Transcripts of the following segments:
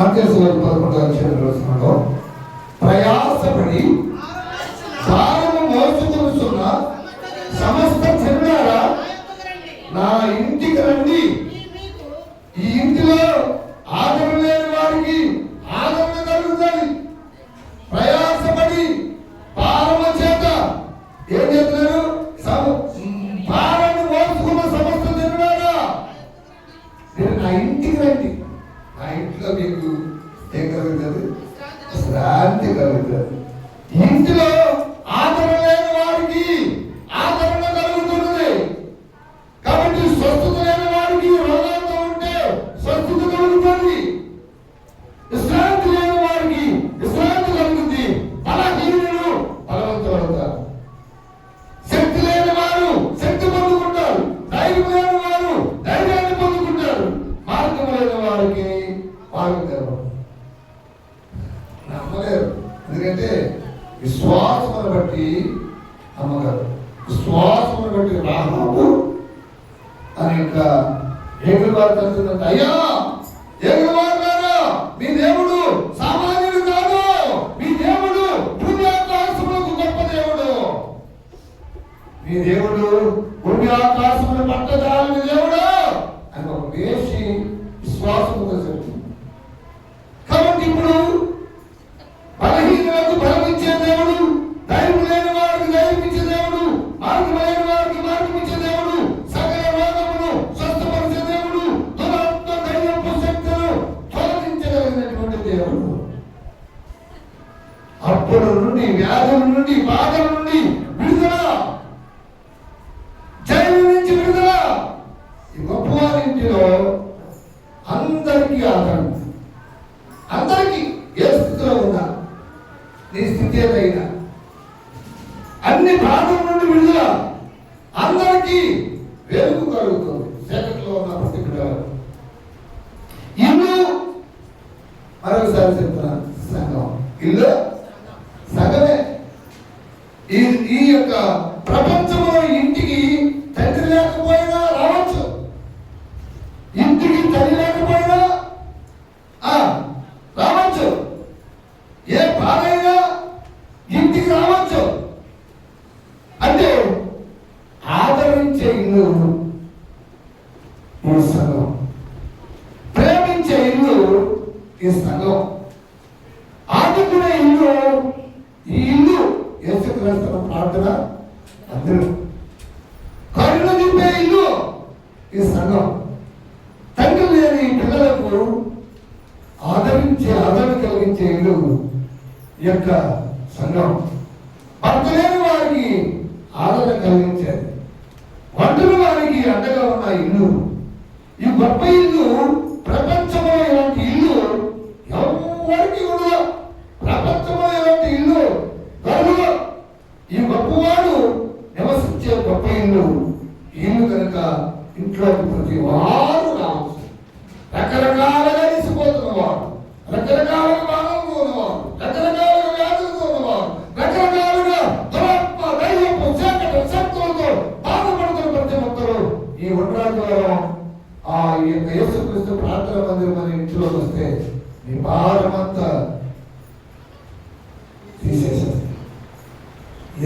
మత్తయి 11:11 ప్రయాసపడి భారము మోసుకొనుచున్న సమస్త జనులారా నా ఇంటికి రండి. ఈ ఇంటిలో ఆదరణ లేని వారికి ఆదరణ కలుగుతుంది. ప్రయాసపడి భారము చేత ఏం చేస్తున్నారు? భారాన్ని మోసుకున్న సమస్త జనులారా నేను నా ఇంటికి రండి. నా ఇంట్లో మీకు ఏం కలుగుతుంది? శాంతి కలుగుతుంది. ఇంటిలో ఆదరణ లేని వారికి ఆదరణ కలుగుతున్నది. కాబట్టి స్వస్థత లేని వారికి రోగాలతో ఉంటే స్వస్థత కలుగుతుంది. విశ్రాంతి లేని వారికి విశ్రాంతి కలుగుతుంది. బలహీనులు బలవంతులు అవుతారు. శక్తి లేని వారు శక్తి పొందుకుంటారు. ధైర్యం లేని వారు ధైర్యాన్ని పొందుకుంటారు. మార్గం లేని వారికి మార్గం నమ్మలేరు. ఎందుకంటే విశ్వాసమును బట్టి నమ్మగలరు. విశ్వాసమును బట్టి రాహాబు అని ఇంకా ఏగులు వారు తెలుస్తుందంటే, అయ్యా ఏగులు వారు గారా, మీ దేవుడు సామాన్యుడు కాదు. మీ దేవుడు భూమి ఆకాశములకు గొప్ప దేవుడు. మీ దేవుడు భూమి ఆకాశములు పట్టజాలని దేవుడు అని ఒక వేసి విశ్వాసముగా చెప్తుంది. కాబట్టి ఇప్పుడు బలహీనులకు బలమిచ్చే దేవుడు, ధైర్యం లేని వారికి ధైర్యం ఇచ్చే దేవుడు, మార్గం లేని వారికి మార్గం ఇచ్చే దేవుడు, సకల రోగమును స్వస్థపరిచే దేవుడు, దురాత్మ ధైర్యపు శక్తులు తొలగించగలిగినటువంటి దేవుడు. అప్పుల నుండి, వ్యాధుల నుండి, బాధల నుండి విడుదల, జైలు నుంచి విడుదల. ఈ గొప్పవారింటిలో అందరికీ ఆదరణ. అందరికీ ఏ స్థితిలో ఉన్నా, నీ స్థితి ఏదైనా, అన్ని బాధల నుండి విడుదల, అందరికీ వెలుగు కలుగుతుంది. చీకట్లో ఉన్న ప్రతి బిడ్డలు ఇల్లు, మరొకసారి చెప్తున్నా, సంఘం. ఇల్లు సగమే. ఈ యొక్క ప్రపంచంలో ఇంటికి తండ్రి లేకపోయినా రావచ్చు. ఇంటికి తల్లి లేకపోయినా రావచ్చు. ఏ బాధైనా ఇంటికి రావచ్చు. అంటే ఆదరించే ఇల్లు ఈ సంఘం, ప్రేమించే ఇల్లు ఈ సంఘం, ఆదుకునే ఇల్లు ఈ ఇల్లు. యేసుక్రీస్తు ప్రార్థన అందరూ కరుణ చూపే ఇల్లు ఈ సంఘం. తండ్రి లేని పిల్లలకు ఆదరణ కలిగించే ఇల్లు యొక్క సంఘం. భర్త లేని వారికి ఆదరణ కలిగించేది, ఒంటరి వారికి అండగా ఉన్న ఇల్లు. ఈ గొప్ప ఇల్లు ప్రపంచంలో ఇలాంటి ఇల్లు ఎవరికి ఉండదు. ప్రపంచంలో ఇలాంటి ఇల్లు దొరకదు. ఈ గొప్పవాడు నివసించే గొప్ప ఇల్లు. ఇల్లు కనుక ఇంట్లోకి ప్రతి వారు రావచ్చు. రకరకాలుగా తీసిపోతున్నవాడు, రకరకాలుగా బాధలతో ఉన్నవాడు, రకరకాలుగా వ్యాధులతో ఉన్నవాడు, రకరకాలుగా దురాత్మ ధైర్యపు చీకటి శక్తులతో బాధపడుతున్న ప్రతి ఒక్కరు ఈ ఉండరాజులో ఆ యొక్క యేసుక్రీస్తు ప్రార్థన మందిరం అనే ఇంట్లోకి వస్తే మీ భారమంతా తీసేసేది.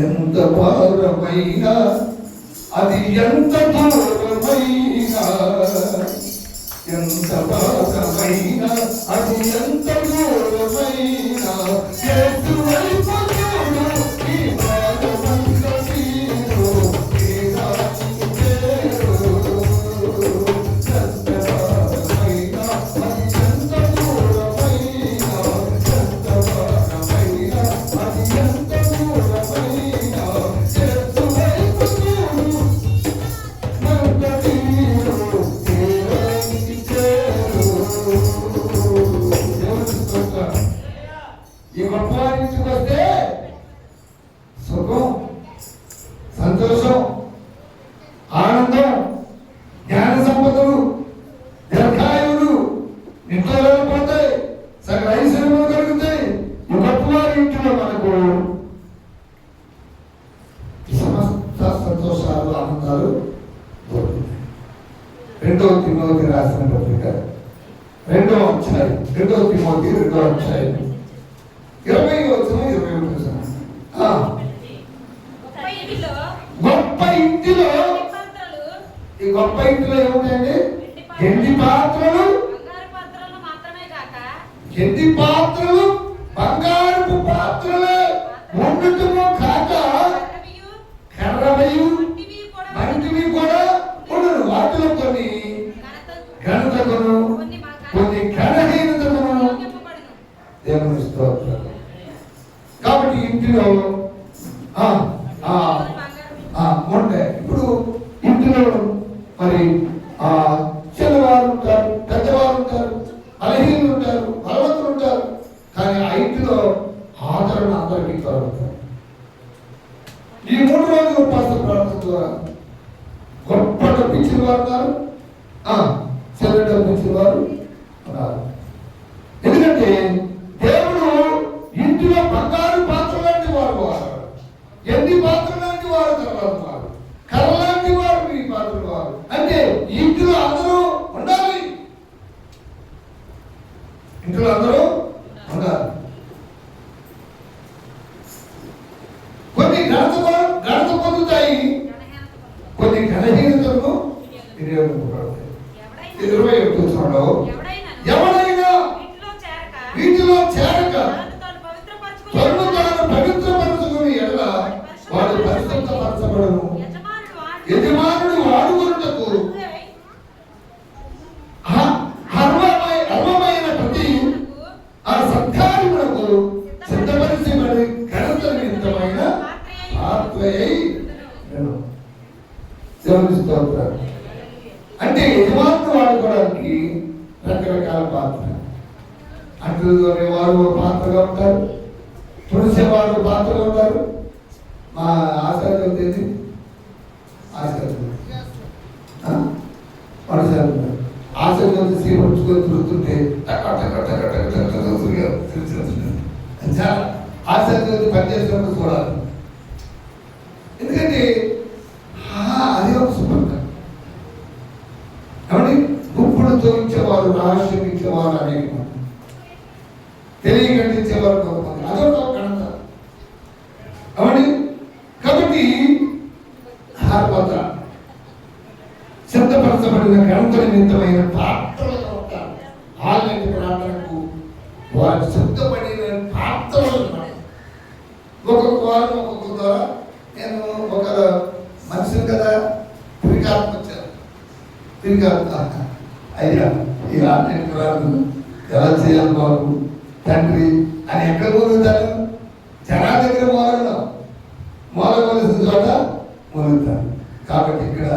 ఎంత భారమైనా అది ఎంత దూరమైనా, ఎంత భారమైనా అది ఎంత దూరమైనా, యేసు వైపు చూడు, ఈ భారమంతా తీరు, ఈ దాచి చేరు. ఎంత భారమైనా అది ఎంత దూరమైనా, ఎంత భారమైనా అది ఎంత దూరమైనా, యేసు వైపు చూడు, ఎంత తీరు, తీరానికి చేరు. ఈ గొప్పవారి నుంచి వస్తే సుఖం, సంతోషం, ఆనందం, జ్ఞాన సంపదలు, దీర్ఘాయువులు నిత్యాలు పోతాయి, సగం ఐశ్వర్యములు కలుగుతాయి. ఈ గొప్పవారి ఇంటిలో మనకు సమస్త సంతోషాలు, ఆనందాలు దొరుకుతాయి. 2 తిమోతి రాసిన పత్రిక రెండవ అధ్యాయం, 2 తిమోతి 2వ అధ్యాయం 20 గొప్ప ఇంటిలో ఈ గొప్ప ఇంటిలో ఏముంటాయండి? ఎండి పాత్రలు, ఎండి పాత్రలు, బంగారపు పాత్రలే ఉండటము కాక కర్రవయు మంటివి కూడా ఉండరు. వాటిలో కొన్ని ఘనతకును కొన్ని ఘనహీనతకును దేవుని స్తోత్రం. కాబట్టి ఇంటిలో ఉంటాయి. ఇప్పుడు ఇంటిలో మరి చిన్నవారు ఉంటారు, పెద్దవారు ఉంటారు, బలహీనులు ఉంటారు, బలవంతులు ఉంటారు. కానీ ఆ ఇంటిలో ఆదరణ అందరికీ కలుగుతారు. ఈ 3 రోజులు ఉపవాస ప్రార్థన ద్వారా గొప్ప డబ్బించిన వారు ఉన్నారు, చిన్న డబ్బించిన వారు ఉన్నారు. ఎందుకంటే దేవుడు ఇంటిలో బంగారు పాత్ర లాంటి వారు వారు, ఎండి పాత్ర లాంటి వారు, తర్వాత వారు కర్ర లాంటి వారు, ఈ పాత్రలు వారు. అంటే ఇంటిలో అందరూ ఉండాలి, ఇంటిలో అందరూ ఉండాలి. కొన్ని ఘనత పొందుతాయి, కొన్ని ఘనహీనతలను వినియోగింపబడతాయి. 21 ఎవడైనా వీటిలో చేరక తనను తాను పవిత్రపరచుకుని ఎడల వాడు పరిశుద్ధపరచబడను. యజమానుడు వాడుకొనుటకు అర్వమైన ప్రతి ఆ సత్కార్యమునకు సిద్ధపరిచబడి ఘనత నిమిత్తమైన పాత్రయై స్తోత్రాలు. అంటే యజమానుడు వాడుకోవడానికి రకరకాల పాత్ర. అంటులు వారు పాత్రగా ఉంటారు, తుడిసేవారు పాత్రగా ఉంటారు. మా ఆచార్యం తెలిసి ఆచార్యం సీపరుచుకొని తిరుగుతుంటే చాలా ఆచార్యం పనిచేసినప్పుడు చూడాలి. ఎందుకంటే అది ఒక శుభ్రంగా కాబట్టి గుప్పుడుతో ఇచ్చేవారు, రహస్యం ఇచ్చేవారు అనేక మంది, తెలియకండిచ్చేవారు కొంతమంది, అదొక ఘనత. కాబట్టి పాత్ర సిద్ధపరచబడిన ఘనత నిమిత్తమైన పాత్రలుగా ఉంటారు. ఆన్లైన్ ప్రార్థనకు వారు సిద్ధపడిన పాత్రలు. ఒక్కొక్క వారం ఒక్కొక్క ద్వారా నేను ఒక మనిషిని కదా తిరిగి వచ్చాను. తిరిగి అయ్యా ఈ ఆన్లైన్ ప్రార్థన ఎలా చేయాలి బాబు తండ్రి అని ఎక్కడ మొదలుతాను? జనా దగ్గర మొదలవలసిన చోట మొదలుతాను. కాబట్టి ఇక్కడ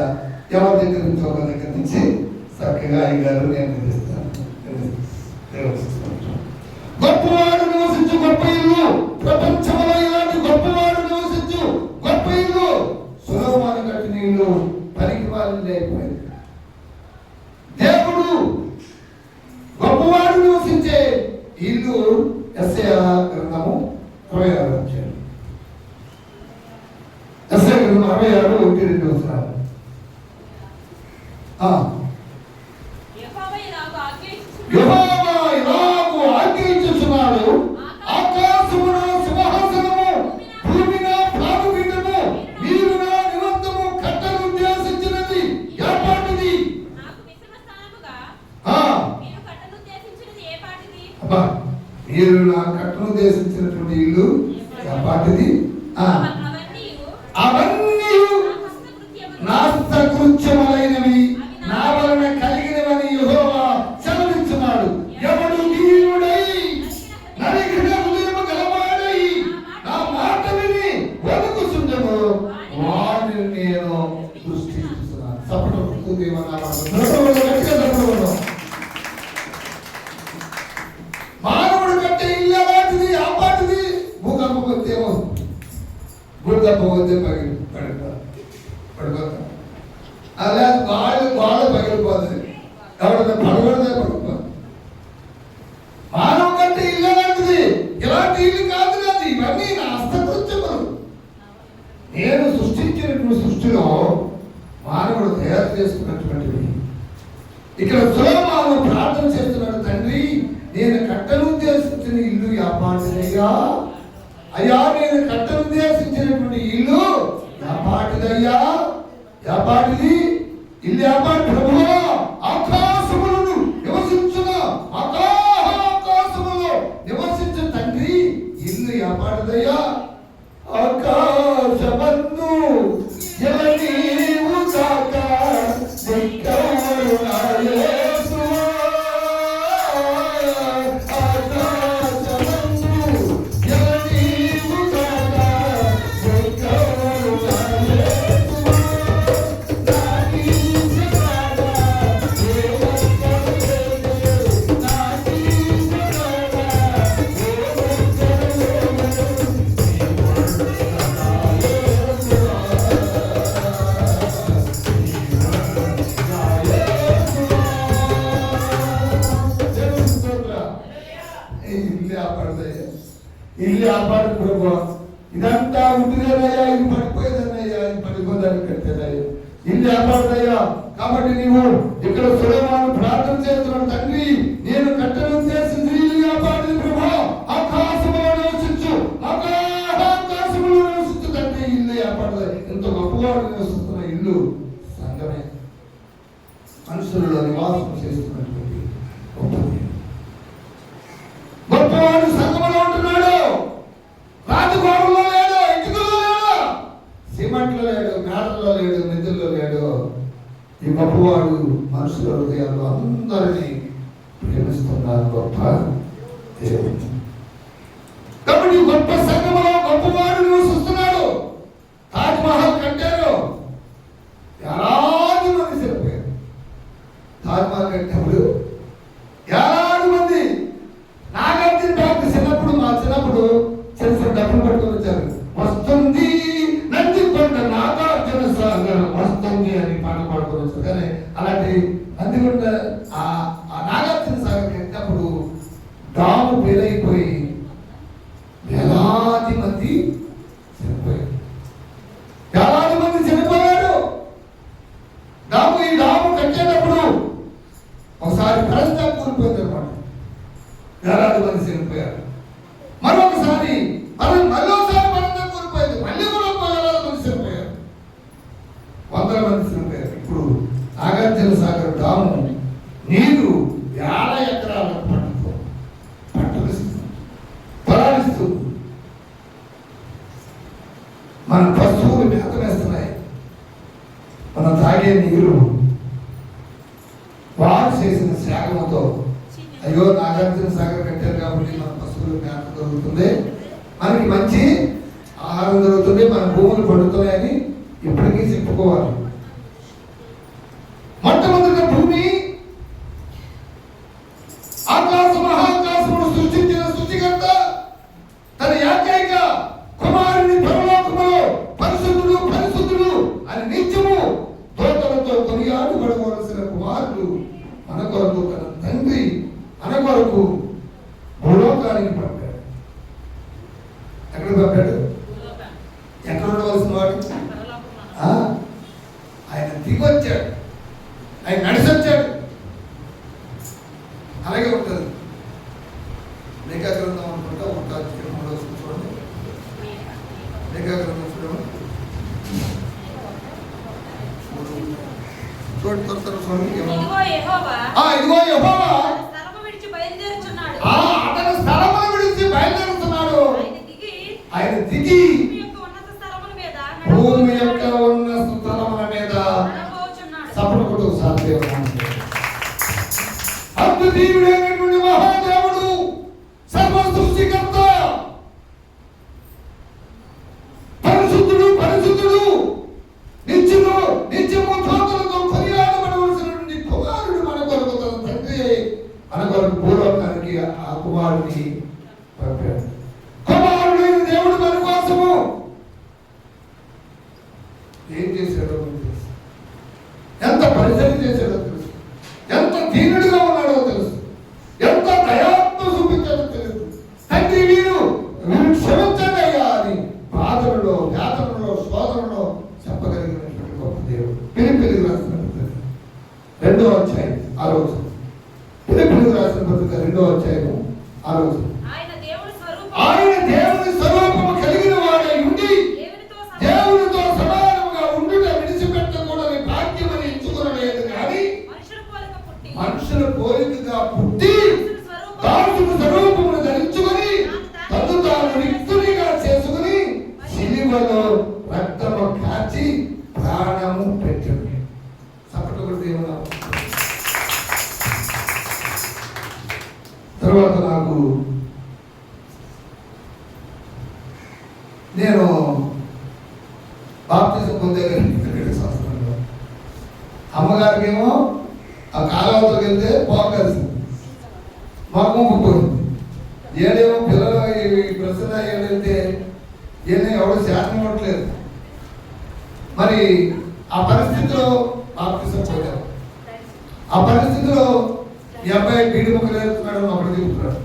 ఎవరి దగ్గర నుంచి ఒక దగ్గర నుంచి చక్కగా అయ్యారు నేను నిలుస్తాను. గొప్పవాడు నివసించు గొప్ప ఇల్లు, ప్రపంచంలో ఇలాంటి గొప్పవాడు నివసించు గొప్ప ఇల్లు సులభమాన కట్టిన ఇల్లు పనికి వాళ్ళని అయిపోయింది. దేవుడు గొప్పవాడు నివసించే ఇల్లు యెషయా గ్రంథము 26 అధ్యాయం, యెషయా గ్రంథం 66 1-2 వచనాలు. యెహోవా ఇలాగు ఆజ్ఞయించుచున్నాడు, ఆకాశమున సింహాసనము, భూమి నా పాదపీఠము, మీరు నా నిమిత్తము కట్టను ఉద్దేశించినది ఏపాటిది? మీరు నా కట్టను ఉద్దేశించినటువంటి ఇల్లు ఏపాటిది? అవన్నీ నా హస్తకృత్యములైనవి, నా వలన కలిగినవని యెహోవా సెలవిస్తున్నాడు. ఎవడు దీనుడై నలిగిన హృదయము గలవాడై నా మాట విని వణుకుచుండెనో వాడిని నేను సృష్టిస్తున్నాను. సపడు దేవనామమున మానవుడు కట్టే ఇల్లు అలాంటిది, ఆ పాటిది. భూకంపపోతే భూకంపపోతే పడిపోతా అలా గోడ పగిలిపోతుంది. ఎవరైనా పడగొడితే పడిపోతుంది. మానవ కంటే ఇల్లు అలాంటిది, ఇలాంటి ఇల్లు కాదు నాది. ఇవన్నీ నా హస్తకృత్యములు. నేను సృష్టించినటువంటి సృష్టిలో మానవుడు తయారు చేసుకున్నటువంటివి. ఇక్కడ సులభమాను ప్రార్థన చేస్తున్నాడు, అయ్యా అయ్యా నేను కట్టనుద్దేశించినటువంటి ఇల్లు యాపాటిదయ్యా, యాపాటిది ఇల్లు యాపాటి ప్రభువా, ఆకాశములను నివసించున ఆకాశములో నివసించు తండ్రి ఇల్లు యాపాటిదయ్యా. ఆకాశమన్ను ఎవరివు కాక దిక్కవరు యేసువా, ఆకాశమన్ను ఎవరివు కాక దిక్కవరు యేసువా, నాకీసరాగా దేవకరులేదు, నాకీసరాగా ఇల్లు ఆపాడు ప్రభు. ఇదంతా ఉంటుందయ్యా, ఇది పడిపోయేదన్నయ్యా, ఇది పడిపోదాన్ని కట్టేదయ్యా, ఇల్లు ఆపాడదయ్యా. కాబట్టి నీవు ఇక్కడ సొలొమోను ప్రార్థన చేస్తున్నాడు, తండ్రి నేను కట్టనుద్దేశించి ఇల్లు ఆపాడు ప్రభు, ఆకాశములో నివసించు ఆకాశములో నివసించు తండ్రి ఇల్లు ఆపాడు. ఎంత గొప్పవాడు నివసిస్తున్న ఇల్లు సంఘమే, మనుషులలో నివాసం చేస్తున్నటువంటి గొప్పవాడు సంఘములో ఉంటున్నాడు. రాజగోడలో లేడు, ఇటుకలో లేడు, సిమెంట్లో లేడు, మేడల్లో లేడు, నిధుల్లో లేడు. ఈ గొప్పవాడు మనుషుల హృదయాల్లో అందరినీ ప్రేమిస్తున్నారు గొప్ప దేవుడు. కాబట్టి గొప్ప సంఘములో గొప్పవాడు నివసిస్తున్నాడు. తాజ్ మహల్ కట్టారు, యాలాది మంది చనిపోయారు. తాజ్ మహల్ కట్టినప్పుడు యాలాది మంది. నాగార్జున బ్యాంక్ చిన్నప్పుడు, మా చిన్నప్పుడు చిన్న డబ్బులు పట్టుకొని వచ్చారు. వస్తుంది నందికొండ నాగార్జున సాగర్ వస్తుంది అని పాట పాడుకొని వచ్చారు. కానీ అలాంటి నందికొండ ఆ నాగార్జున సాగర్ కట్టినప్పుడు డాము పేరైపోయి వేలాది మంది చనిపోయారు. వేలాది మంది చనిపోయారు. ఈ డాము కట్టేటప్పుడు ఒకసారి కరెంట్ కూలిపోయింది అనమాట, వేలాది మంది చనిపోయారు. మరొకసారి మళ్ళీసారి మరణం కోల్పోయింది, మళ్ళీ కూడా వేలాది మంది చనిపోయారు, వందల మంది చనిపోయారు. ఇప్పుడు నాగార్జున సాగర్ డాము నీరు 50 ఎకరాల పరాడిస్తూ మన పశువులు మేత వేస్తున్నాయి. మనం తాగే నీరు వారు చేసిన త్యాగంతో, అయ్యో నాగార్జున సాగర్ కట్టారు కాబట్టి మన పశువులు మేత దొరుకుతుంది, మనకి మంచి ఆహారం దొరుకుతుంది, మన భూములు పండుతున్నాయని ఇప్పటికీ చెప్పుకోవాలి. మొట్టమొదటి భూమి ఆకాశ మహాకాశమును సృష్టించిన సృష్టికర్త తన ఏకైక కుమారుని పరలోకములో పరిశుద్ధుడు పరిశుద్ధుడు అని నిత్యము దూతలతో కొనియాడబడవలసిన కుమారుడు మన కొరకు, తన తండ్రి మన కొరకు భూలోకానికి పంపాడు. ఎక్కడ పంపాడు? ఎక్కడ ఉండవలసిన వాడు ఆయన దిగొచ్చాడు, ఆయన నడిచొచ్చాడు. అలాగే ఉంటుంది. లేఖా గ్రంథం అనుకుంటా ఉంటుంది, 3వ చూడండి. లేఖా గ్రంథం చూడండి, త్వర చూడండి. ఇదిగో యెహోవా అతను స్థలమును విడిచి బయలుదేరుతున్నాడు. ఆయన దిగి భూమి యొక్క ఉన్నత స్థలముల మీద సపడకుడు సాధ్యం. అద్భుతీయుడైనటువంటి మహాదేవుడు, సర్వ సృష్టికర్త, పరిశుద్ధుడు పరిశుద్ధుడు, నిత్యము దూతలతో కొనియాడబడవలసినటువంటి కుమారుడు మన కొరకు, తన తండ్రి మన కొరకు భూలోకానికి ఆ కుమారుడిని పంపాడు. కుమారుడైన దేవుడు మన కోసము ఏం చేశాడో తెలుసు, ఎంత పరిచయం చేశాడో తెలుసు, ఎంత దీనుడిగా ఉన్నాడో తెలుసు, ఎంత దయాత్మ చూపించాడో తెలుసు. తండ్రి వీరు క్షమించండి అయ్యా అని బాధలలో, యాతనలో, శోధనలో చెప్పగలిగినటువంటి గొప్ప దేవుడు. ఫిలిప్పీయులకు రాసిన పత్రిక 2వ అధ్యాయం 6వ వచనం. ఫిలిప్పీయులకు రాసిన పత్రిక 2వ అధ్యాయం 6వ వచనం. ఆయన తర్వాత నేను బాప్తిజం పొందే 2 సంవత్సరాలు. అమ్మగారికి ఏమో ఆ కాలువలోకి వెళ్తే పోగలిసింది, మాకు పోయింది. ఏడేమో పిల్లలు ఈ ప్రశ్న ఏడైతే ఏమైనా ఎవరు శాతం ఇవ్వట్లేదు. మరి ఆ పరిస్థితిలో బాప్తిజం పొందారు. ఆ పరిస్థితిలో మీ అబ్బాయి బీడి ముక్కలు వేస్తున్నాడు ఒకటి చెప్తున్నాడు,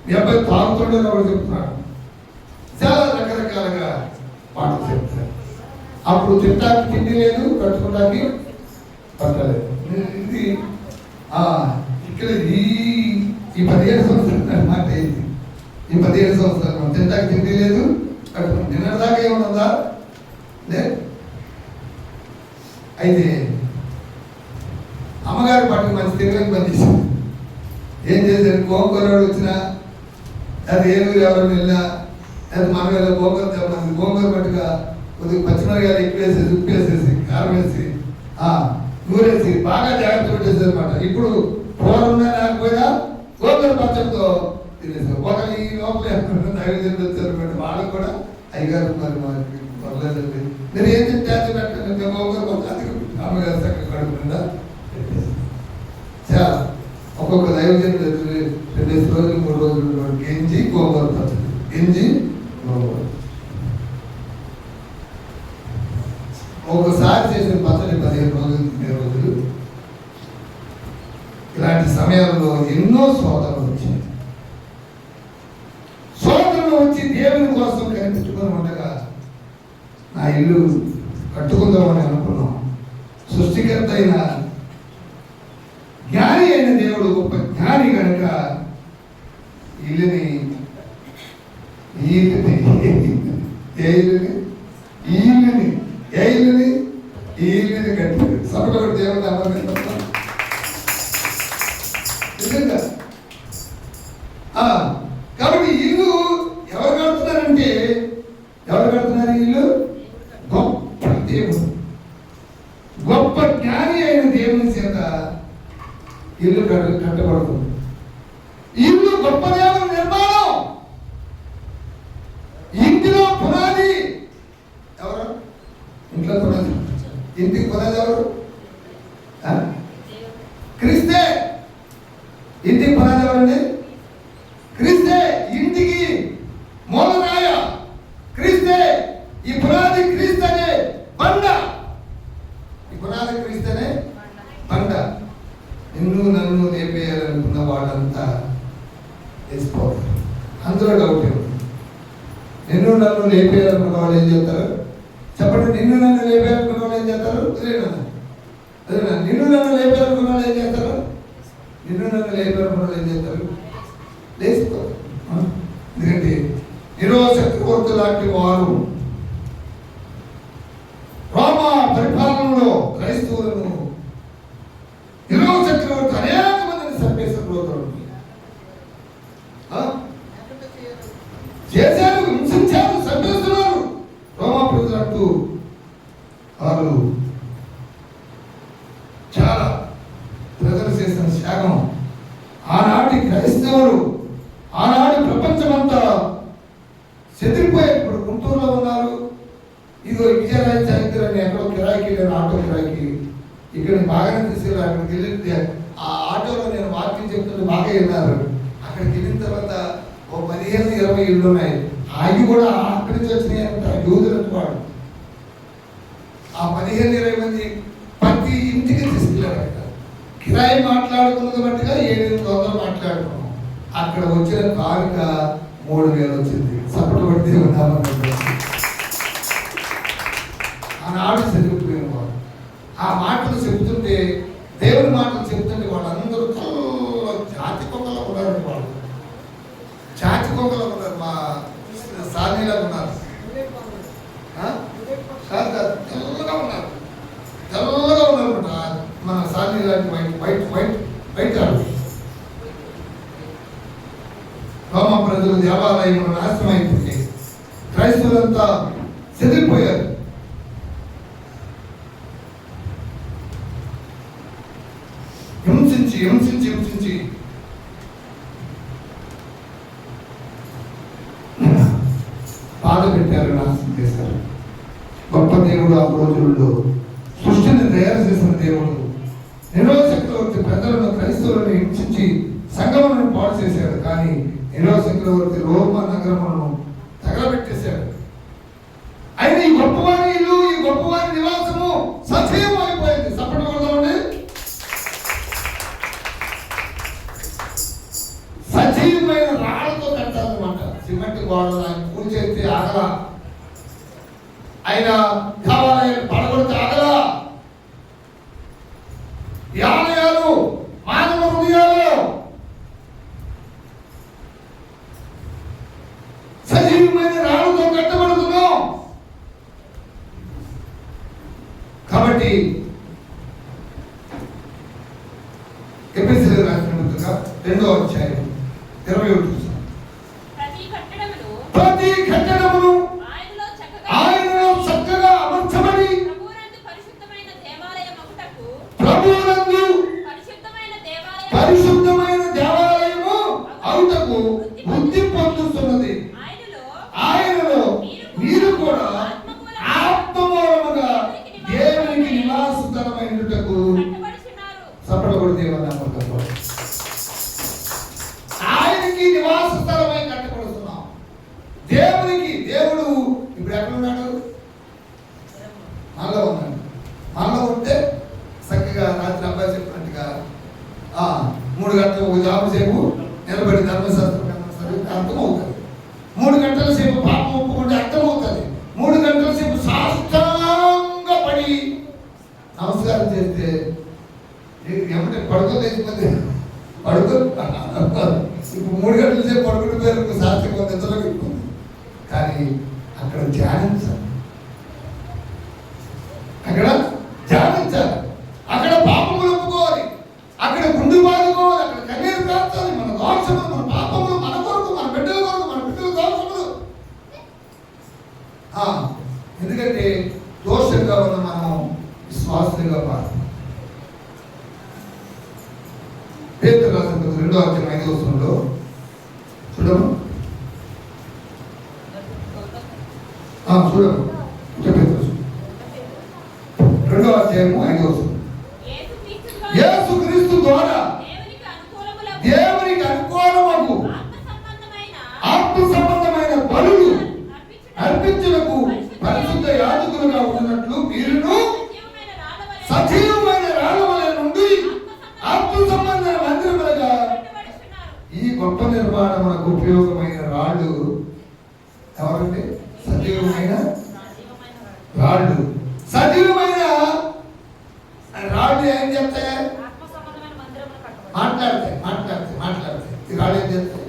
మీ అబ్బాయి తాగుతుండని ఒకటి చెప్తున్నాడు, చాలా రకరకాలుగా మాటలు చెప్తారు. అప్పుడు తింటానికి తిండి లేదు, కట్టుకోవడానికి పట్టలేదు. ఇది ఇక్కడ ఈ 17 సంవత్సరాలు మాట అయింది. ఈ 17 సంవత్సరాలు తింటానికి తిండి లేదు, కట్టుకో నిన్నటిదాకా ఏమన్నదా లేదు. అయితే అమ్మగారి పట్ల మంచి తెలియని పని చేసింది. ఏం చేశారు? గోంగూరవాడు వచ్చినా అది ఏనుగురు ఎవరైనా వెళ్ళినా అది మనం వెళ్ళి గోంగూర తెమ్మంది. గోంగూర పట్టుగా కొద్దిగా పచ్చిమిరకాయలు ఎక్కువేసేసి ఉప్పు వేసేసి కారం వేసి నూరేసి బాగా జాగ్రత్త పెట్టేసి అనమాట. ఇప్పుడు పూర్వం లేకపోయినా గోంగూర పచ్చడితో తినేసారు. ఒకరు ఈ లోపల నైవేద్యం వచ్చారు, వాళ్ళకు కూడా అయ్యగారు మరి పర్లేదండి మీరు ఏం తింటే పెట్టండి గోంగూర పచ్చడి అమ్మగారు చక్కగా కడుపుకుండా చాలా ఒక్కొక్క దైవజనుడు 2 రోజులు 3 రోజులు గింజి గోంగూర పచ్చడి, గింజి గోంగూర. ఒకసారి చేసిన పచ్చడి 15 రోజులు 20 రోజులు. ఇలాంటి సమయాల్లో ఎన్నో శోధనలు వచ్చాయి. శోధనలు వచ్చి దేవుని కోసం కనిపెట్టుకొని ఉండగా నా ఇల్లు కట్టుకుందామని అనుకున్నాం. సృష్టికర్త అయిన జ్ఞాని అయిన దేవుడు గొప్ప జ్ఞాని కనుక ఇల్లుని కట్టాడు. సభలో దేవుడు నిజంగా. కాబట్టి ఇల్లు ఎవరు కడుతున్నారంటే ఎవరు కడుతున్నారు? ఇల్లు గొప్ప దేవుడు, గొప్ప జ్ఞాని అయిన దేవుని చేత ఇల్లు కట్టబడుతుంది. ఇల్లు గొప్ప దేవుని నిర్మాణం. ఇంటిలో పునాది ఎవరు? ఇంట్లో పునాది, ఇంటికి పునాది ఎవరు? క్రీస్తే. ఇంటికి పునాది ఎవరండి? క్రీస్తే. ఇంటికి మూలరాయ క్రీస్తే. ఈ పునాది క్రీస్తనే బండ. ఈ పునాది క్రీస్తనే బండ. నిన్ను నన్ను లేపేయాలనుకున్న వాళ్ళంతా వేసిపోతారు. అందులో డౌట్ ఏమి? నిన్ను నన్ను లేపేయాలనుకున్న వాళ్ళు ఏం చేస్తారు? చెప్పండి. నిన్ను నన్ను లేపేయాలనుకున్న వాళ్ళు ఏం చేస్తారు? అదేనా? నిన్ను నన్ను లేపేయాలనుకున్న వాళ్ళు ఏం చేస్తారు? నిన్ను నన్ను లేపేయాలనుకున్న వాళ్ళు ఏం చేస్తారు? లేచిపోతారు. ఎందుకంటే నిరో చక్రవర్తి లాంటి వారు రోమా పరిపాలనలో క్రైస్తవులను నిరో చక్రవర్తి అనేక మందిని చంపేసిన రోజులు చేశారు, హింసించారు, చంపేస్తున్నారు. రోమా ప్రజలు అంటూ వారు చాలా ప్రజలు చేసిన త్యాగం. ఆనాటి క్రైస్తవులు, ఆనాటి ప్రపంచమంతా చెదిరిపోయారు. ఇప్పుడు గుంటూరులో ఉన్నారు, ఇదో విజయరాజ చరిత్రని ఎక్కడో కిరాయికి వెళ్ళాను, ఆటో కిరాయికి. ఇక్కడ బాగానే తీసుకెళ్ళి అక్కడికి వెళ్ళి ఆ ఆటోలో నేను వాకింగ్ చెప్తుంటే బాగా వెళ్ళారు. అక్కడికి వెళ్ళిన తర్వాత ఓ 15-20 ఇళ్ళు ఉన్నాయి. అవి కూడా అక్కడి నుంచి వచ్చినాయి అంట, యూదులకు వాడు. ఆ 15-20 మంది ప్రతి ఇంటికి తీసుకెళ్ళారు. కిరాయి మాట్లాడుకున్నది బట్టిగా 700 మాట్లాడుకున్నాం. అక్కడ వచ్చిన కానుక 3000 వచ్చింది. సపోర్ట్ పడితే ఉన్నామని ఆనాడు చదివిపోయిన వాడు. ఆ మాటలు చెబుతుంటే, దేవుని మాటలు చెబుతుంటే వాళ్ళందరూ జాతి కొంగలో ఉన్నారు. వాళ్ళు జాతి కొంగలో ఉన్నారు. మా సాధనలో ఉన్నారు, తెల్లగా ఉన్నారు, తెల్లగా ఉన్నారు. మన సాధన లాంటి వైట్ వైట్ వైట్ కాదు. రోమా ప్రజలు దేవాలయం నాశనం అయిపోయింది. క్రైస్తవులంతా చెదిరిపోయారు. హింసించి హింసించి హింసించి బాధ పెట్టారు, నాశనం చేశారు. గొప్ప దేవుడు ఆ రోజుల్లో సృష్టిని తయారు చేసిన దేవుడు నీరో చక్రవర్తి ప్రజలను, క్రైస్తవులను హింసించి సంఘములను పాడు చేశాడు. కానీ నీరో చక్రవర్తి రోమా నగరములను తగలబెట్టేశాడు. అయినా ఈ గొప్పవారి ఇల్లు, ఈ గొప్పవారి నివాసము సజీవం అయిపోయింది. సపోర్ట్ కొడదామండి. సజీవమైన రాళ్లతో కట్టాలన్నమాట. సిమెంట్ గోడలు ఆయన పూజ చేస్తే ఆగల, ఆయన దేవాలయాలు పడగొడితే ఆగల. ఈ ఆలయాలు మానవ హృదయాలు సజీవమైన రాళ్లతో కట్టబడుతున్నాం. కాబట్టి ఎఫెసీయులకు రాసిన పత్రిక 2వ అధ్యాయం 21 ప్రతి కట్టడమును ఆయనలో చక్కగా అమర్చబడి ప్రభువునందు పరిశుద్ధమైన దేవాలయము అవుటకు బుద్ధి పొందుతున్నది. ఆయనలో మీరు కూడా ఆత్మమూలముగా దేవునికి నివాసస్థలమైనటకు సపడబడి దేవుని ఆయనకి నివాస స్థలమై కట్టబడుతున్నాం. దేవునికి, దేవుడు ఇప్పుడు ఎక్కడ ఉన్నాడు? మనలో ఉన్నాడు. మనలో ఉంటే చక్కగా రాత్రి అబ్బాయి చెప్పినట్టుగా 3 గంటలు ఒక జాబు సేపు నిలబడి ధర్మశాస్త్రం అర్థమవుతుంది. 3 గంటల సేపు పాపం ఒప్పుకుంటే అర్థమవుతుంది. 3 గంటల సేపు సాష్టాంగ పడి నమస్కారం చేస్తే ఏమంటే పడుకో లేకపోతే పడుకో. ఇప్పుడు 3 గంటల సేపు పడుకునే పేరు సాధ్యంగా నిద్రలో. కానీ అక్కడ ధ్యానించాలి, అక్కడ ధ్యానించాలి, అక్కడ పాపములు ఒప్పుకోవాలి, అక్కడ గుండు బాదుకోవాలి, అక్కడ కన్నీరు కాచాలి. మన దోషములు, మన పాపములు, మన కొరకు, మన బిడ్డల కొరకు, మన బిడ్డల దోషములు. ఎందుకంటే దోషంగా ఉన్న మనం విశ్వాసంగా మారుతాం. పేతురు రాసిన 2వ అధ్యాయం 5వ వచనంలో చూడము. చూడము 2వ అధ్యాయం 5వ వచనం. యేసుక్రీస్తు ద్వారా దేవునికి అనుకూలమగు ఆత్మ సంబంధమైన బలులు అర్పించుటకు పరిశుద్ధ యాజకులుగా ఉన్నట్లు మీరును సజీవమైన రాళ్ళ వలె నుండి ఆత్మ సంబంధమైన మందిరములుగా ఈ గొప్ప నిర్మాణమునకు ఉపయోగమైన రాళ్ళు ఎవరంటే సజీవమైన రాళ్ళు. సజీవమైన రాళ్ళు ఏం చెప్తాయి? మాట్లాడతాయి. ఈ రాళ్ళు ఏం చెప్తాయి?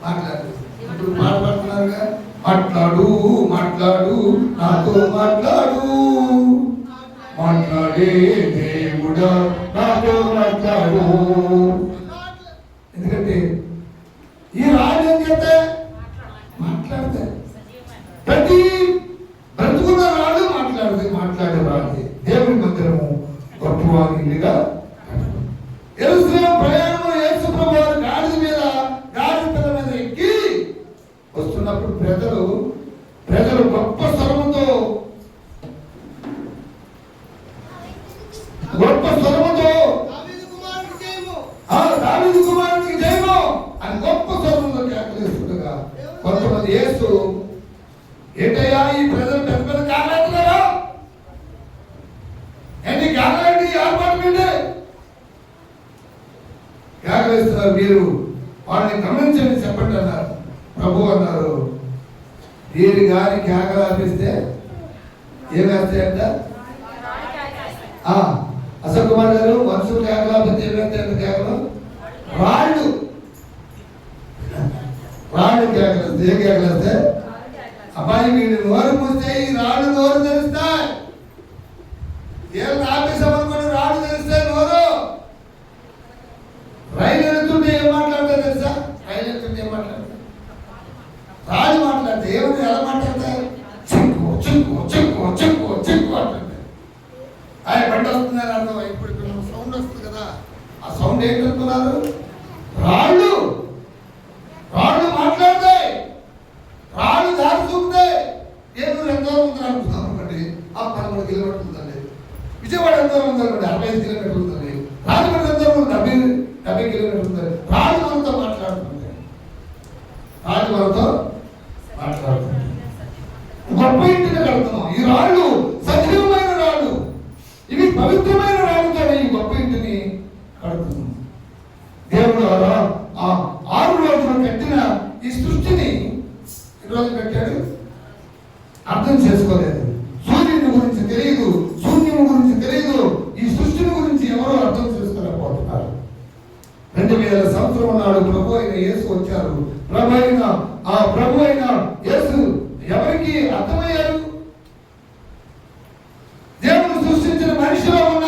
మాట్లాడతాయి. ఇప్పుడు మాట్లాడుతున్నారుగా, మాట్లాడు మాట్లాడు నాతో మాట్లాడు, మాట్లాడే దేవుడా నాతో మాట్లాడు. ఎందుకంటే ఈ రాళ్ళు ఏం చెప్తాయి? మాట్లాడతాయి. ప్రతి బ్రతుకున్న రాళ్ళు మాట్లాడే రాళ్ళు. దేవుని మందిరము గొప్పవారి ఇల్లుగా. యెరూషలేము ప్రయాణంలో యేసు ప్రభువు గాడిద పిల్ల మీద ఎక్కి వస్తున్నప్పుడు ప్రజలు గొప్ప స్వరముతో దావీదు కుమారునికి జయము అని గొప్ప స్వరముతో కేకలేస్తుండగా కొంతమంది యేసు ఏంటయ్యా ఈ ప్రజలు పెద్ద పెద్ద కారణాలున్నారా? ఏంటి కారణాలంటే ఏర్పాటు కేకలేస్తున్నారు, మీరు వాళ్ళని గమనించండి చెప్పండి అన్నారు. ప్రభు అన్నారు, వీరి గారి కేకలు ఆపిస్తే ఏమేస్తాయంట? అశోక్ కుమార్ గారు, మనుషులు కేకలు ఆపిస్తే ఏమేస్తాయంట? కేకలు రాళ్ళు కేకలేస్తే ఏం కేకలేస్తే? అబ్బాయి వీళ్ళు నోరు మూస్తే ఈ రాళ్ళు నోరు తెరుస్తాయి. ఏం ఆపేసామనుకోండి, రాళ్ళు తెరిస్తే నోరు. రైలు వెళుతుంటే ఏం మాట్లాడతారు తెలుసా? రైలు వెళుతుంటే ఏం మాట్లాడతారు? రాళ్ళు మాట్లాడితే ఏమని ఎలా మాట్లాడతారు? చిక్కు చిక్కు చిక్కు చిక్కు చిక్కు అంటుంటారు. ఆయన బండి వస్తున్నారు అర్థం. ఇప్పుడు సౌండ్ వస్తుంది కదా, ఆ సౌండ్ ఏంటనుకున్నారు? రాళ్ళు మాట్లాడతాయి. రాళ్ళు దారి రాళ్ళు వాళ్ళతో మాట్లాడుతున్నాం. గొప్ప ఇంటిని కడుతున్నాం. ఈ రాళ్ళు సజీవమైన రాళ్ళు, ఇవి పవిత్రమైన రాళ్ళతో ఈ గొప్ప ఇంటిని కడుతున్నాం. దేవుడు 6 రోజులు కట్టిన ఈ సృష్టిని ఈరోజు కట్టాడు. అర్థం చేసుకోలేదు. సూర్యుని గురించి తెలియదు, శూన్యం గురించి తెలియదు, ఈ సృష్టిని గురించి ఎవరో అర్థం చేసుకోలేకపోతున్నారు. 2000 సంవత్సరం నాడు ప్రభు అయిన యేసు వచ్చారు. ప్రభు అయిన యేసు ఎవరికి అర్థమయ్యారు? దేవుడు సృష్టించిన మనిషిలో ఉన్న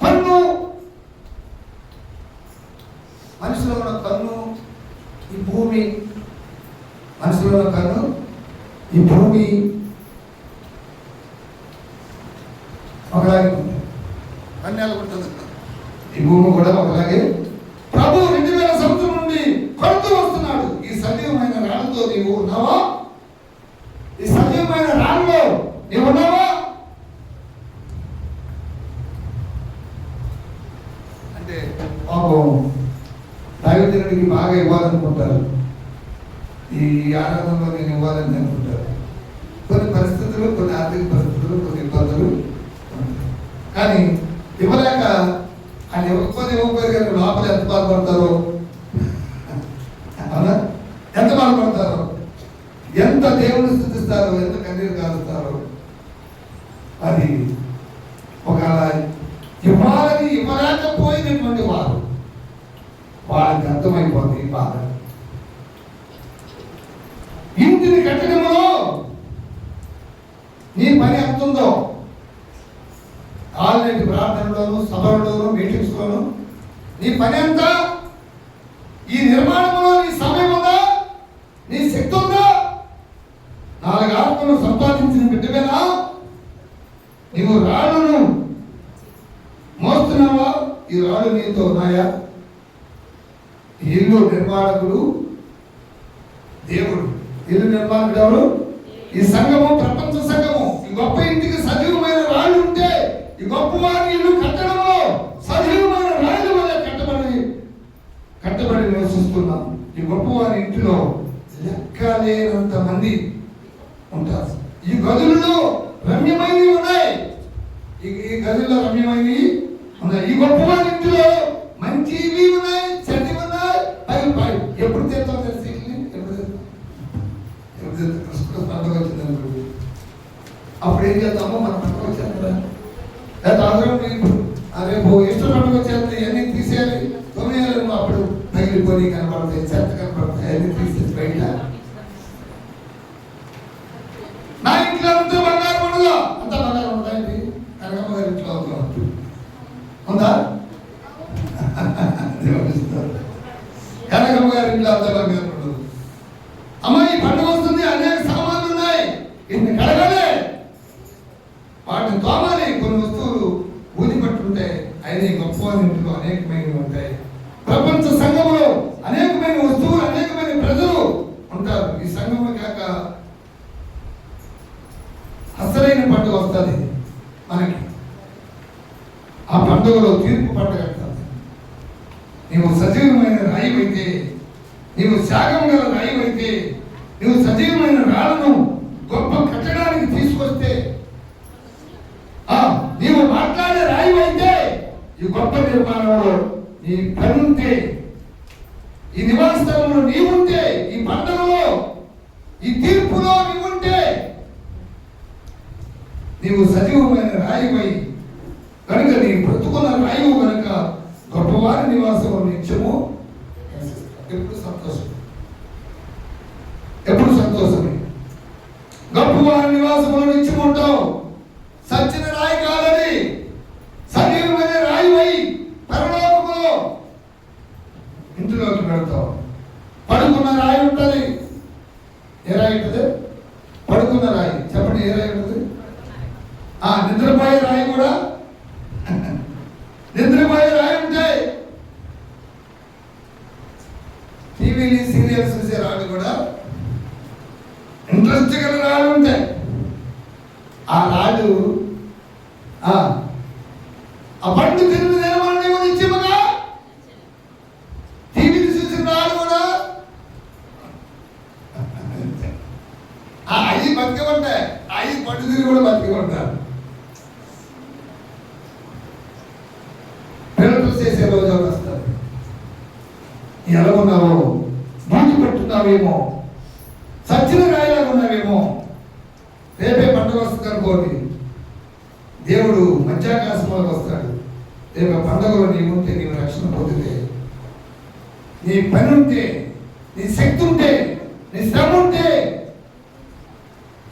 కన్ను, మనిషిలో ఉన్న కన్ను ఈ భూమి, మనిషిలో ఉన్న కన్ను ఈ భూమి ఒకలాగే ఉంది. కన్యాలు ఉంటుంది, ఈ భూమి కూడా ఒకలాగే ప్రభు 2000 సంవత్సరం నుండి కొడుతూ వస్తున్నాడు. ఈ సజీవమైన రాళ్ళతో నీవు ఉన్నావా? ఈ సజీవమైన రాళ్ళలో నీవు ఉన్నావా? అంటే పాపం దైవజనుడికి బాగా ఇవ్వాలనుకుంటారు, ఈ ఆరాధనలో నేను ఇవ్వాలని అనుకుంటారు. కొన్ని పరిస్థితులు, కొన్ని ఆర్థిక పరిస్థితులు, కొన్ని ఇబ్బందులు, కానీ ఇవ్వలేక ఆయన ఇవ్వకపోతే కానీ లోపల ఎంత బాధపడతారో, అవునా? ఎంత బాధపడతారో, ఎంత దేవుని స్థుతిస్తారో, ఎంత కన్నీరు కాలుస్తారో. అది ఒక ఇవ్వాలని ఇవ్వలేకపోయినటువంటి వారు, వాళ్ళకి అర్థమైపోతుంది ఈ బాధ. ఇంటిని కట్టడంలో నీ పని ఎంతుందో, ఆల్రెడీ ప్రార్థనలోను, సభలోను, మీటింగ్స్లోను నీ పని ఎంత? ఈ నిర్మాణంలో నీ సమయం ఉందా? నీ శక్తి ఉందా? 4 ఆత్మలు సంపాదించిన బిడ్డవేనా? నీవు రాళ్ళను మోస్తున్నావా? ఈ రాళ్ళు నీతో ఉన్నాయా? ఇల్లు నిర్మాణకుడు దేవుడు. ఇల్లు నిర్మాణకుడు ఎవరు? ఈ సంఘము, ప్రపంచ సంఘము. ఈ గొప్ప ఇంటికి సజీవమైన రాళ్ళు ఉంటే, ఈ గొప్ప వారి ఇల్లు కట్టడంలో సజీవమైన రాళ్ళు వల్ల కట్టబడి నివసిస్తున్నాం. ఈ గొప్ప వారి ఇంటిలో లెక్కలేనంత మంది ఉంటారు. ఈ గదులలో రమ్యమైనవి ఉన్నాయి, ఈ గదుల్లో రమ్యమైనవి ఉన్నాయి. ఈ గొప్ప వారి ఇంటిలో మంచివి ఉన్నాయి, చెడ్డవి ఉన్నాయి. పై ఎప్పుడు తెస్తాం తెలిసి క్రిస్మస్ పండుగ వచ్చిందనుకోండి, అప్పుడు ఏం చేద్దామో మన పండుగ వచ్చేదా, రేపు ఇష్టం పండుగ వచ్చేది, ఇవన్నీ తీసేయాలి, తొమ్మిది అప్పుడు తగిలిపోయి కనపడతాయి, చెత్త కనపడతాయి, అన్ని తీసేసి బయట. నా ఇంట్లో ఉంటే బంగారం ఉండదు, అంత బంగారం ఉండదండి. కనకమ్మ గారి ఇంట్లో ఉందా? కనకమ్మ గారి ఇంట్లో అంత బంగారం ఉండదు. అమ్మ ఈ పండుగ వస్తుంది, అనేక సామాన్లు ఉన్నాయి, ఇన్ని కడగాలి, వాటిని తోమాలి. కొన్ని వస్తువులు ఊది పట్టుంటాయి, అయినా గొప్ప ఇంట్లో అనేకమైనవి ఉంటాయి. ప్రపంచ సంఘంలో అనేకమైన వస్తువులు, అనేకమైన ప్రజలు ఉంటారు. ఈ సంఘంలో కాక అసలైన పండుగ వస్తుంది మనకి. ఆ పండుగలో తీర్పు పండుగ అంటారు. నీవు సజీవమైన రాయివైతే, నీవు త్యాగం గల రాయివైతే, నీవు సజీవమైన రాళ్ళను గొప్ప కట్టడానికి తీసుకొస్తే, నీవు మాట్లాడే రాయివైతే, ఈ గొప్ప నిర్మాణంలో నీ పని ఉంటే, ఈ నివాస స్థలంలో నీవుంటే, ఈ పండుగలో, ఈ తీర్పులో నీవుంటే, నీవు సజీవమైన రాయివై కనుక, నీ బ్రతుకున్న రాయివు కనుక గొప్పవారి నివాసము నిత్యము. ఎప్పుడు సంతోషం, ఎప్పుడు సంతోషమే. గొప్పవారి నివాసములో నిత్యం ఉంటావు. సచ్చిన రాయి కాదని సజీవమైన రాయివై పరలోకములో ఇంటిలోకి పెడతావు. పడుకున్న రాయి ఉంటుంది. ఏ రాయి ఉంటుంది? పడుకున్న రాయి. చెప్పండి, ఏ రాయి ఉంటుంది? నిద్రపోయే రాయి కూడా, నిద్రపోయే రాయి ఉంటాయి. టీవీలు, సీరియల్స్ చూసే రాళ్ళు కూడా ఇంట్రెస్ట్ గల రాళ్ళు ఉంటాయి. ఆ రాళ్ళు ఆ పండు తిరిగి నిర్మాణం నిత్యముగా. టీవీలు చూసిన రాళ్ళు కూడా ఉన్నావేమో, సచ్చిన రాయిలాగా ఉన్నావేమో. రేపే పండుగ వస్తుంది అనుకోండి, దేవుడు మధ్యాకాశంలోకి వస్తాడు. రేపు పండుగలో నీవుంటే, నీవు రక్షణ పొందితే, నీ పని ఉంటే, నీ శక్తి ఉంటే, నీ శ్రమ ఉంటే,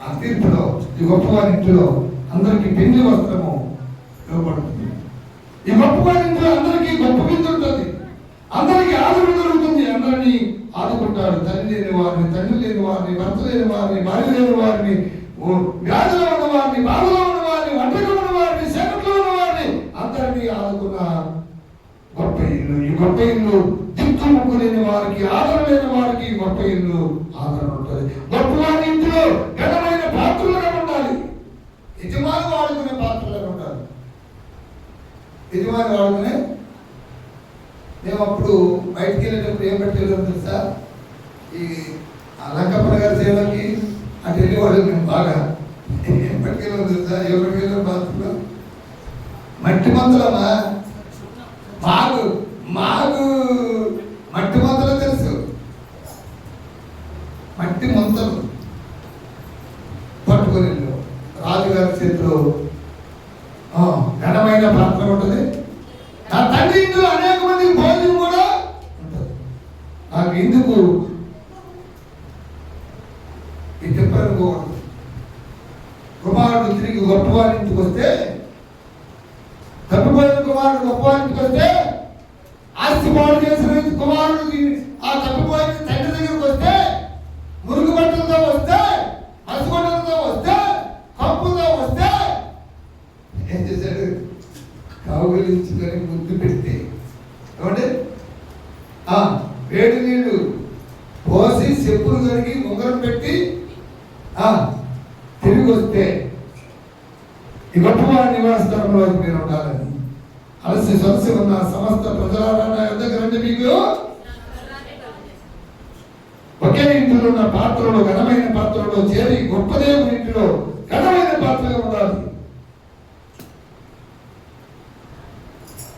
ఆ తీర్పులో ఈ గొప్పవారి ఇంటిలో అందరికీ పెళ్లి వస్త్రము ఇవ్వబడుతుంది. ఈ గొప్పవారి ఇంట్లో అందరికీ గొప్ప విందు ఉంటుంది, అందరికీ ఆదరణ దొరుకుతుంది. అందరినీ ఆదుకుంటాడు. తల్లి లేని వారిని, తండ్రి లేని వారిని, భర్త లేని వారిని, భార్య లేని వారిని, వ్యాధిలో ఉన్న వారిని, బాధలో ఉన్న వారిని, ఒంటరిగా ఉన్న వారిని, సేవకులో ఉన్న వారిని అందరినీ ఆదుకున్న గొప్ప ఇల్లు. ఈ గొప్ప ఇల్లు దిక్కు ముక్కు లేని వారికి, ఆదరణ లేని వారికి గొప్ప ఇల్లు ఆదరణ ఉంటుంది. గొప్పవారి ఇంట్లో ఘనమైన పాత్రలుగా ఉండాలి. యజమాని వాడుకునే పాత్రలుగా ఉండాలి. యజమాని వాడుకునే. మేము అప్పుడు బయటికి వెళ్ళేటప్పుడు ఏం పట్టుకెళ్ళాం తెలుసా? ఈ లంకప్పన్న గారి సేవకి అటు వెళ్ళేవాళ్ళు. మేము బాగా ఏం పట్టుకెళ్ళాం తెలుసా? ఏం పట్టుకెళ్ళాం? బాత్రూంలో మట్టి మందులమ్మా. మాకు మాకు మట్టి మందులు తెలుసు. మట్టి మంతలు పట్టుకొని రాజుగారి చేతిలో ఘనమైన పాత్ర ఉంటుంది. నా తండ్రి ఇంట్లో అనేక మందికి భోజనం కూడా ఉంటుంది. నాకు ఎందుకు ఇది చెప్పనుకోకూడదు. కుమారుడు తిరిగి గొప్పవారి ఇంటికి వస్తే, తప్పిపోయిన కుమారుడు గొప్పవారి ఇంటికి వస్తే, ఆస్తి పాడు చేసిన కుమారుడు ఆ తప్పిపోయిన తండ్రి దగ్గరికి వస్తే, మురుగు బట్టలతో వస్తే, అసుగొట్టలతో వస్తే, కప్పుతో వస్తే ఏం చేశాడు? కౌగిలించుకొని ముద్దు పెట్టి, ఏమంటే వేడి నీళ్లు పోసి చెప్పులు కడిగి ఉంగరం పెట్టి తిరిగి వస్తే, ఈ గొప్పవారి నివాసస్థలంలో మీరు ఉండాలని, అలసి సొలసి ఉన్న సమస్త ప్రజలారా నా యొద్దకు రండి, మీకు ఒకే ఇంటిలో ఉన్న పాత్రలో, ఘనమైన పాత్రలో చేరి గొప్ప దేవుని ఇంటిలో ఘనమైన పాత్రగా ఉండాలి.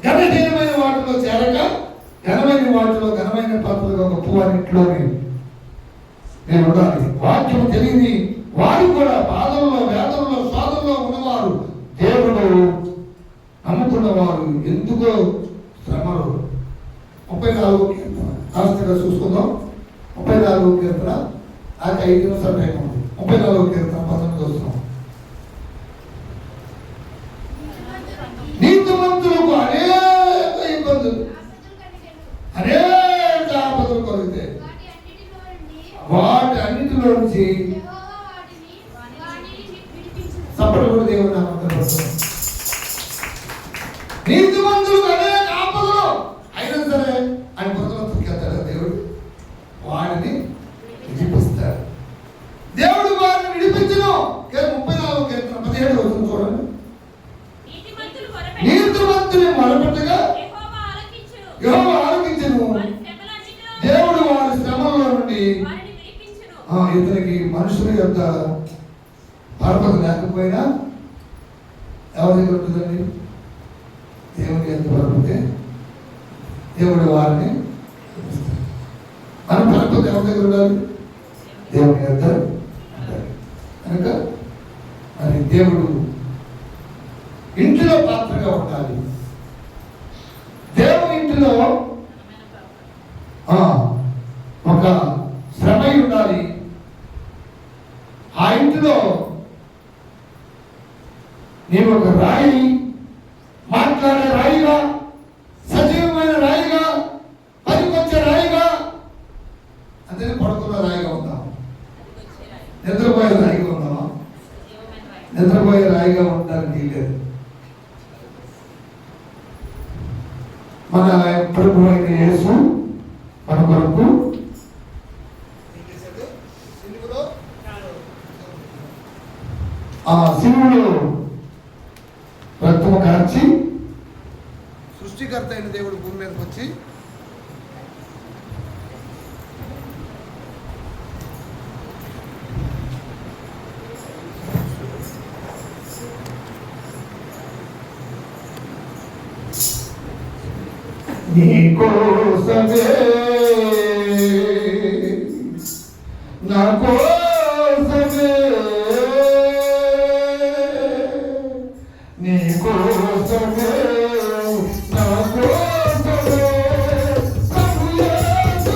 ఘనహీనమైన వాటిలో చేరక ఘనమైన వాటిలో ఘనమైన పాత్రలుగా గొప్పవారి ఇంట్లోని నేను ఉండాలి. వాక్యం తెలియని వారు కూడా బాధల్లో, వేదనలో, శోధనలో ఉన్నవారు, దేవుడు నమ్ముకున్నవారు ఎందుకో శ్రమలు. 34 కీర్తన ఆస్తిగా చూసుకుందాం. 34 కీర్తన నాకు 5 నిమిషాలు టైం ఉంది. 34 కీర్తన 19 వస్తున్నాం. నీతిమంతులకు అనేక ఇబ్బందులు, అనేక ఆపదలు కలిగితే వాటి అన్నిటిలో నుంచి సపరేట్ దేవుడు నామంటారు. నీతిమంతులకు అనేక ఆపదలు అయినా సరే ఆయన బుద్ధులు దేవుడు వాడిని విడిపిస్తాడు. దేవుడు వారిని విడిపించను. 34 కీర్తన 17 వస్తుంది చూడండి. నీతిమంతుని మొరపెట్టగా యెహోవా ఆలకించును. దేవుడు వారి శ్రమల్లో నుండి ఇతనికి మనుషుల యొక్క పరపతి లేకపోయినా ఎవరి దగ్గర ఉంటుందండి? దేవుని ఎంత పరపతి, దేవుడు వారిని మన పరపతి ఎవరి దగ్గర ఉండాలి? దేవుని ఎంత ఉండాలి. కనుక మరి దేవుడు ఇంటిలో పాత్రగా ఉండాలి. దేవుని ఇంటిలో ఒక శ్రమ ఉండాలి. ఆ ఇంటిలో నేను ఒక రాయి, మాట్లాడే రాయిగా, సజీవమైన రాయిగా, పనికొచ్చే రాయిగా, అంతే పడుకున్న రాయిగా ఉందాం, నిద్రపోయే రాయిగా ఉందామా? నిద్రపోయే రాయిగా ఉండడానికి లేదు. మన ప్రభు అయిన యేసు మన కొరకు ఆ శివుడు రక్తము కార్చి సృష్టికర్త అయిన దేవుడు భూమి మీదకి వచ్చి నీకోసమే నా కోసమే నీ కోసమే నా కోసమే ప్రభు యేసు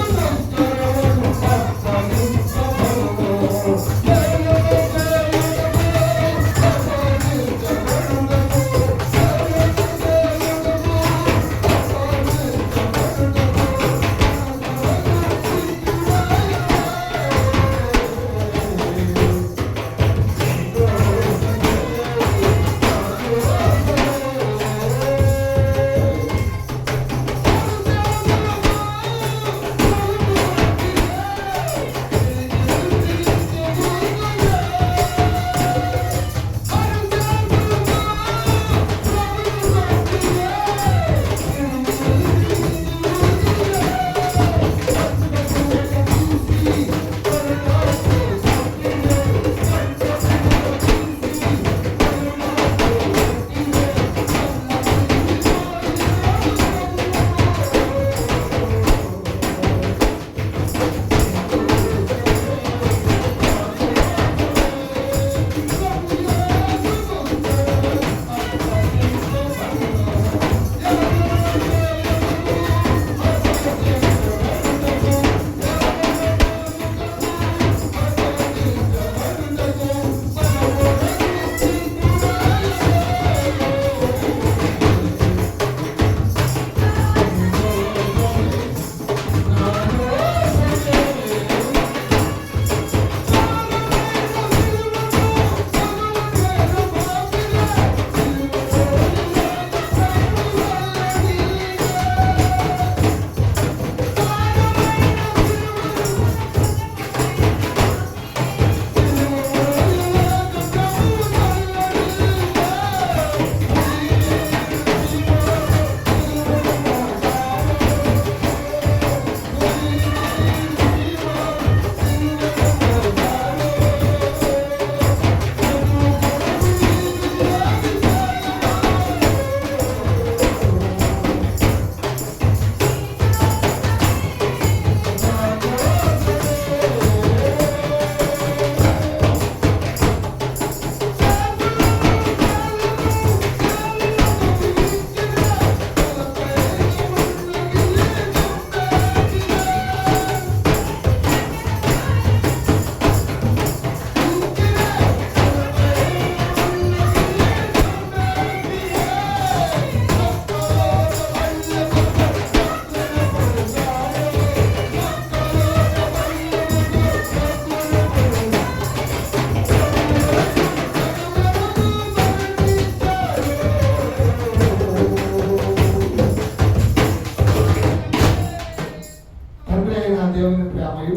నస్తను దేవుని ప్రేమయు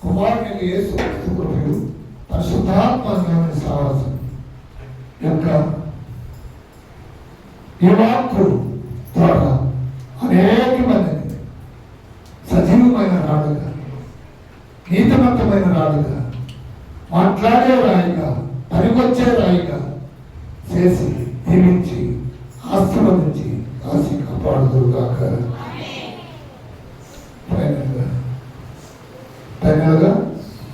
కుమారుని యేసు క్రీస్తు కృపయు పరిశుద్ధాత్మ సహవాసం యొక్క ఈ వాక్కు ద్వారా అనేక మందిని సజీవమైన రాడుగా, నీతిమంతమైన రాడుగా, మాట్లాడే రాయిగా, పనికొచ్చే రాయిగా చేసి